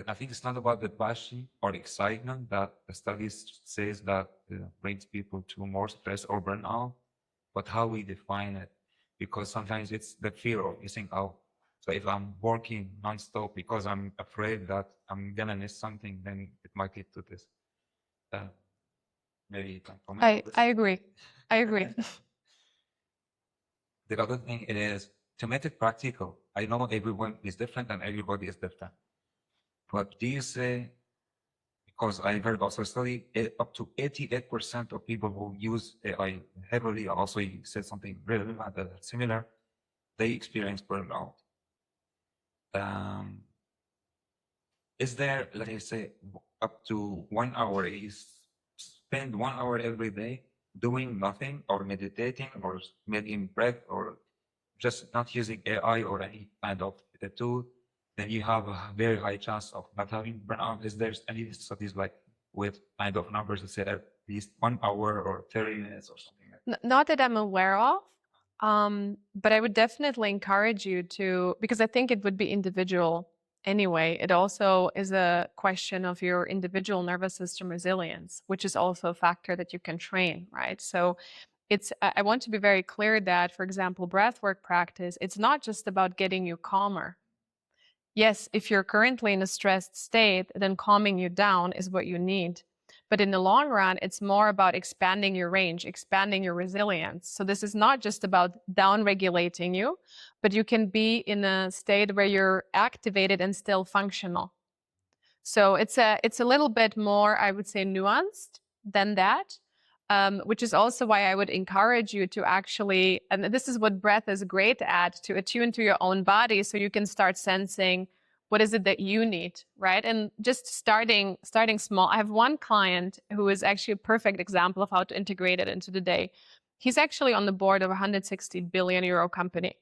I think it's not about the passion or excitement that the studies says that brings people to more stress or burnout, but how we define it. Because sometimes it's the fear of missing out. So if I'm working nonstop because I'm afraid that I'm gonna miss something, then it might lead to this. Maybe you can comment on this. I agree. I agree. The other thing is to make it practical. I know everyone is different and everybody is different. But do you say, because I heard also a study, up to 88% of people who use AI heavily, also you said something really similar, they experience burnout. Is there, let me say, up to 1 hour, is spend 1 hour every day doing nothing or meditating or making breath or just not using AI or any kind of tool, then you have a very high chance of not having burnout. Is there any studies like with kind of numbers that say at least 1 hour or 30 minutes or something like that? Not that I'm aware of, but I would definitely encourage you to, because I think it would be individual anyway. It also is a question of your individual nervous system resilience, which is also a factor that you can train, right? So I want to be very clear that, for example, breathwork practice, it's not just about getting you calmer. Yes, if you're currently in a stressed state, then calming you down is what you need. But in the long run, it's more about expanding your range, expanding your resilience. So this is not just about down-regulating you, but you can be in a state where you're activated and still functional. So it's a little bit more, I would say, nuanced than that, which is also why I would encourage you to actually, and this is what breath is great at, to attune to your own body so you can start sensing what is it that you need, right? And just starting small. I have one client who is actually a perfect example of how to integrate it into the day. He's actually on the board of a 160 billion euro company.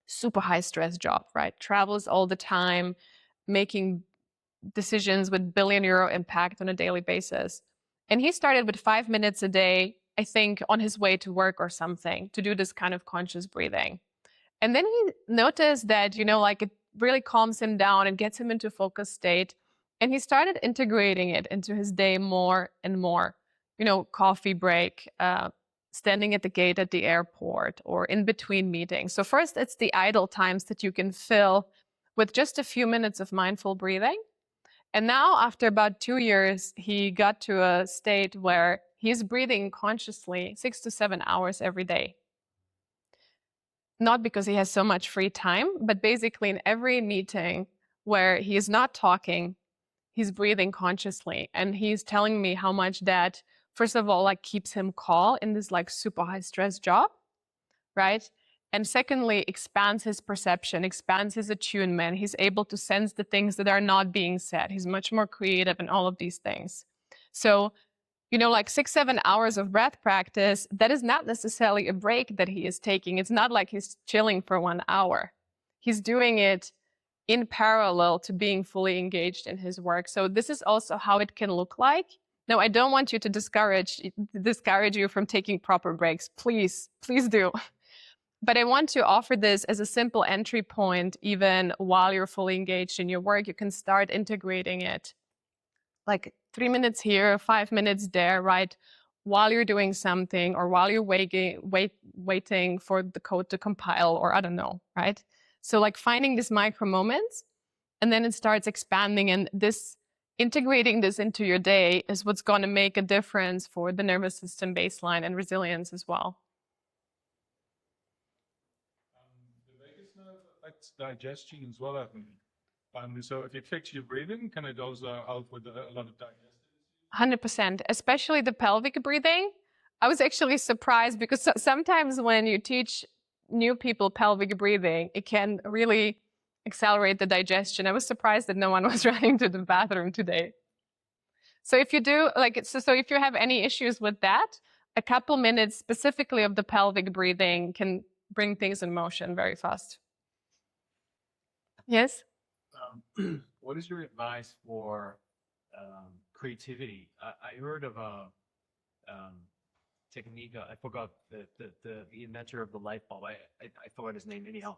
Super high stress job, right? Travels all the time, making decisions with billion-euro impact on a daily basis. And he started with 5 minutes a day, I think, on his way to work or something, to do this kind of conscious breathing. And then he noticed that, like it really calms him down and gets him into a focused state. And he started integrating it into his day more and more. Coffee break, standing at the gate at the airport, or in between meetings. So first, it's the idle times that you can fill with just a few minutes of mindful breathing. And now, after about 2 years, he got to a state where he's breathing consciously 6 to 7 hours every day. Not because he has so much free time, but basically in every meeting where he is not talking, he's breathing consciously. And he's telling me how much that, first of all, like keeps him calm in this like super high stress job, right? And secondly, expands his perception, expands his attunement. He's able to sense the things that are not being said. He's much more creative in all of these things. So, like 6-7 hours of breath practice, that is not necessarily a break that he is taking. It's not like he's chilling for 1 hour. He's doing it in parallel to being fully engaged in his work. So this is also how it can look like. Now, I don't want you to discourage you from taking proper breaks. Please do. But I want to offer this as a simple entry point. Even while you're fully engaged in your work, you can start integrating it. Like 3 minutes here, 5 minutes there, right? While you're doing something, or while you're waiting for the code to compile, or I don't know, right? So like finding these micro moments, and then it starts expanding, and integrating this into your day is what's going to make a difference for the nervous system baseline and resilience as well. The vagus nerve affects digestion as well, I think. So if it affects your breathing, can it also help with a lot of digestion? 100%, especially the pelvic breathing. I was actually surprised because sometimes when you teach new people pelvic breathing, it can really accelerate the digestion. I was surprised that no one was running to the bathroom today. So if you do, so if you have any issues with that, a couple minutes specifically of the pelvic breathing can bring things in motion very fast. Yes? What is your advice for creativity? I heard of a technique. I forgot the inventor of the light bulb. I forgot his name anyhow.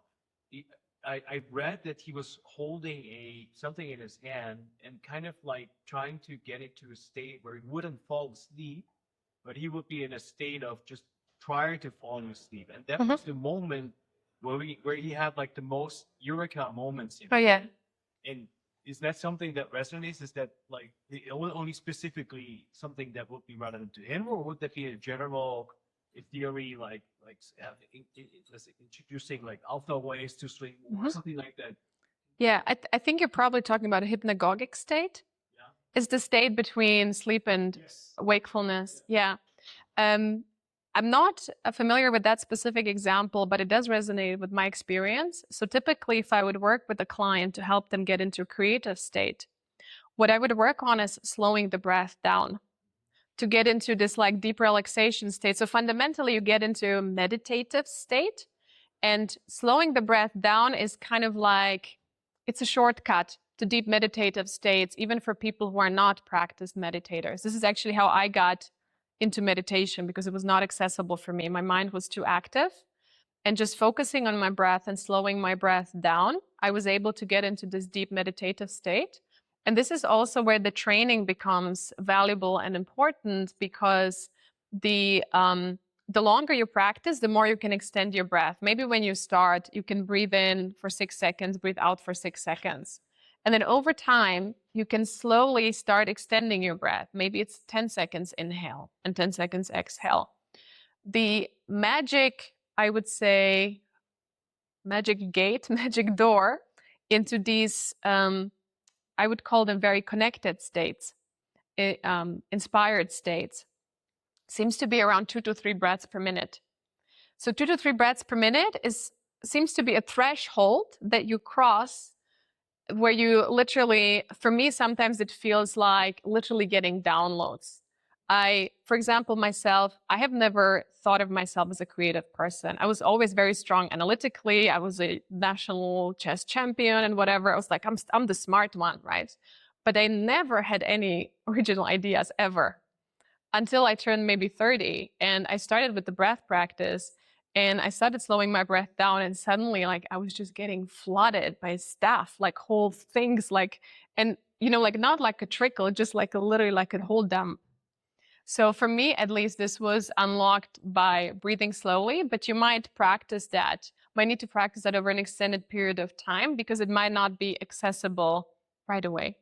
I read that he was holding something in his hand and kind of like trying to get it to a state where he wouldn't fall asleep, but he would be in a state of just trying to fall asleep. And that was the moment where he had like the most eureka moments. Oh yeah. And is that something that resonates? Is that like only specifically something that would be relevant to him, or would that be a general theory, like introducing like alpha ways to sleep or something like that? Yeah, I think you're probably talking about a hypnagogic state. Yeah. It's the state between sleep and wakefulness. Yeah. I'm not familiar with that specific example, but it does resonate with my experience. So typically, if I would work with a client to help them get into a creative state, what I would work on is slowing the breath down to get into this like deep relaxation state. So fundamentally, you get into a meditative state, and slowing the breath down is kind of like, it's a shortcut to deep meditative states, even for people who are not practiced meditators. This is actually how I got into meditation, because it was not accessible for me. My mind was too active, and just focusing on my breath and slowing my breath down, I was able to get into this deep meditative state. And this is also where the training becomes valuable and important, because the longer you practice, the more you can extend your breath. Maybe when you start, you can breathe in for 6 seconds, breathe out for 6 seconds. And then over time, you can slowly start extending your breath. Maybe it's 10 seconds inhale and 10 seconds exhale. The magic, I would say, magic gate, magic door into these, I would call them very connected states, inspired states, seems to be around 2 to 3 breaths per minute. So 2 to 3 breaths per minute seems to be a threshold that you cross, where you literally, for me, sometimes it feels like literally getting downloads. For example, myself, I have never thought of myself as a creative person. I was always very strong analytically. I was a national chess champion and whatever. I was like, I'm the smart one, right? but I never had any original ideas ever until I turned maybe 30, and I started with the breath practice, and I started slowing my breath down, and suddenly like I was just getting flooded by stuff, like whole things, like, and you know, like not like a trickle, just like a literally like a whole dump. So for me, at least, this was unlocked by breathing slowly, but you might practice that, might need to practice that over an extended period of time because it might not be accessible right away.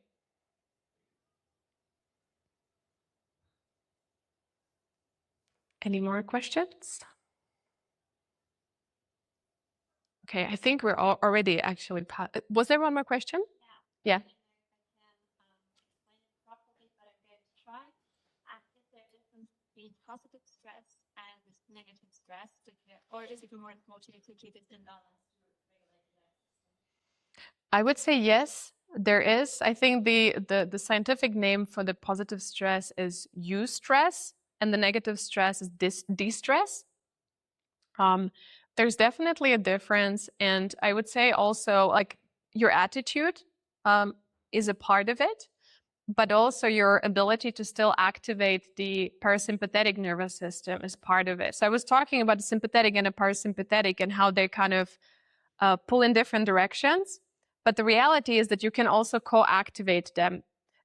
Any more questions? Okay, I think we're already actually, was there one more question? Yeah. Positive stress and negative stress, or is it more motivated to keep it in balance? I would say yes, there is. I think the scientific name for the positive stress is eustress, and the negative stress is distress. There's definitely a difference, and I would say also like your attitude is a part of it, but also your ability to still activate the parasympathetic nervous system is part of it. So I was talking about the sympathetic and the parasympathetic and how they kind of pull in different directions. But the reality is that you can also co-activate them.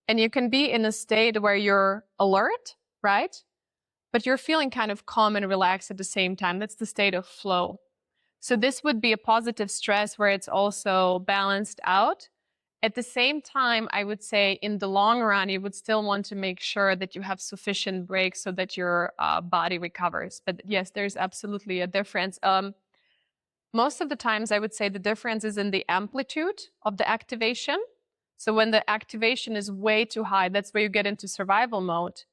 And you can be in a state where you're alert, right? But you're feeling kind of calm and relaxed at the same time. That's the state of flow. So this would be a positive stress where it's also balanced out. At the same time, I would say in the long run, you would still want to make sure that you have sufficient breaks so that your body recovers. But yes, there's absolutely a difference. Most of the times, I would say the difference is in the amplitude of the activation. So when the activation is way too high, that's where you get into survival mode.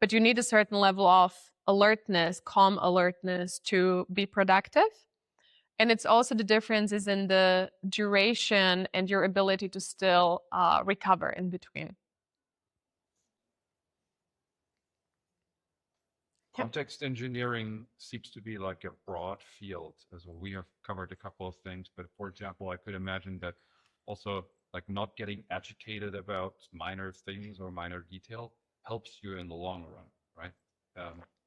But you need a certain level of alertness, calm alertness to be productive. And it's also the difference is in the duration and your ability to still recover in between. Context engineering seems to be like a broad field, as well. We have covered a couple of things, but for example, I could imagine that also like not getting agitated about minor things or minor detail helps you in the long run, right?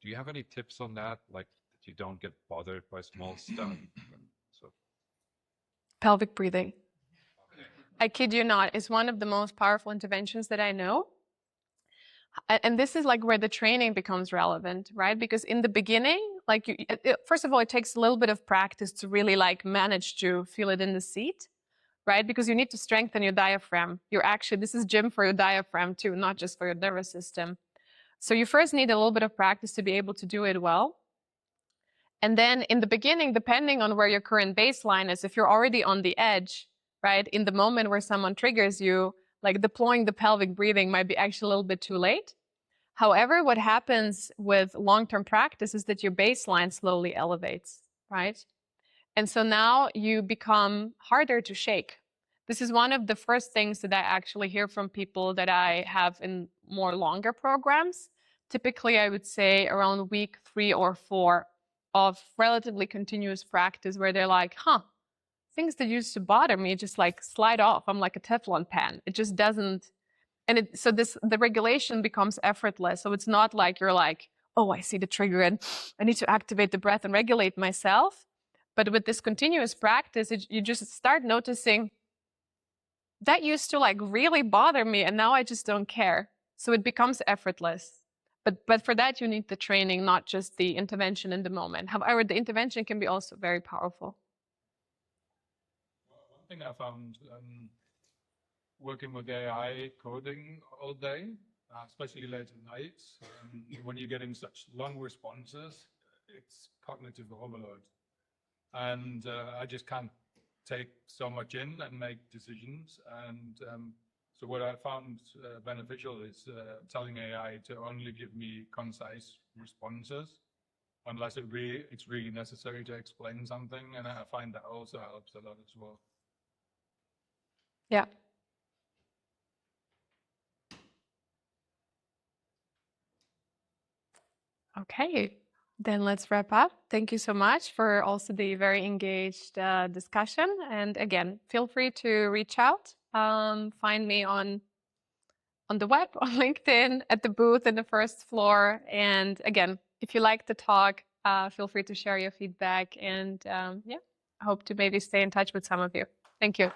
Do you have any tips on that? Like that you don't get bothered by small stuff? So. Pelvic breathing. I kid you not, is one of the most powerful interventions that I know. And this is like where the training becomes relevant, right? Because in the beginning, like first of all, it takes a little bit of practice to really like manage to feel it in the seat, right? Because you need to strengthen your diaphragm. This is gym for your diaphragm too, not just for your nervous system. So you first need a little bit of practice to be able to do it well. And then in the beginning, depending on where your current baseline is, if you're already on the edge, right? In the moment where someone triggers you, like deploying the pelvic breathing might be actually a little bit too late. However, what happens with long-term practice is that your baseline slowly elevates, right? And so now you become harder to shake. This is one of the first things that I actually hear from people that I have in more longer programs. Typically, I would say around week 3 or 4 of relatively continuous practice where they're like, things that used to bother me just like slide off. I'm like a Teflon pan. It just doesn't. And so the regulation becomes effortless. So it's not like you're like, oh, I see the trigger and I need to activate the breath and regulate myself. But with this continuous practice, you just start noticing that used to like really bother me and now I just don't care. So it becomes effortless. But for that, you need the training, not just the intervention in the moment. However, the intervention can be also very powerful. One thing I found working with AI coding all day, especially late at night, when you're getting such long responses, it's cognitive overload. And I just can't take so much in and make decisions. And so what I found beneficial is telling AI to only give me concise responses, unless it's really necessary to explain something. And I find that also helps a lot as well. Yeah. Okay, then let's wrap up. Thank you so much for also the very engaged discussion. And again, feel free to reach out. Find me on on the web, on LinkedIn, at the booth in the first floor. And again, if you like the talk, feel free to share your feedback. And yeah, I hope to maybe stay in touch with some of you. Thank you.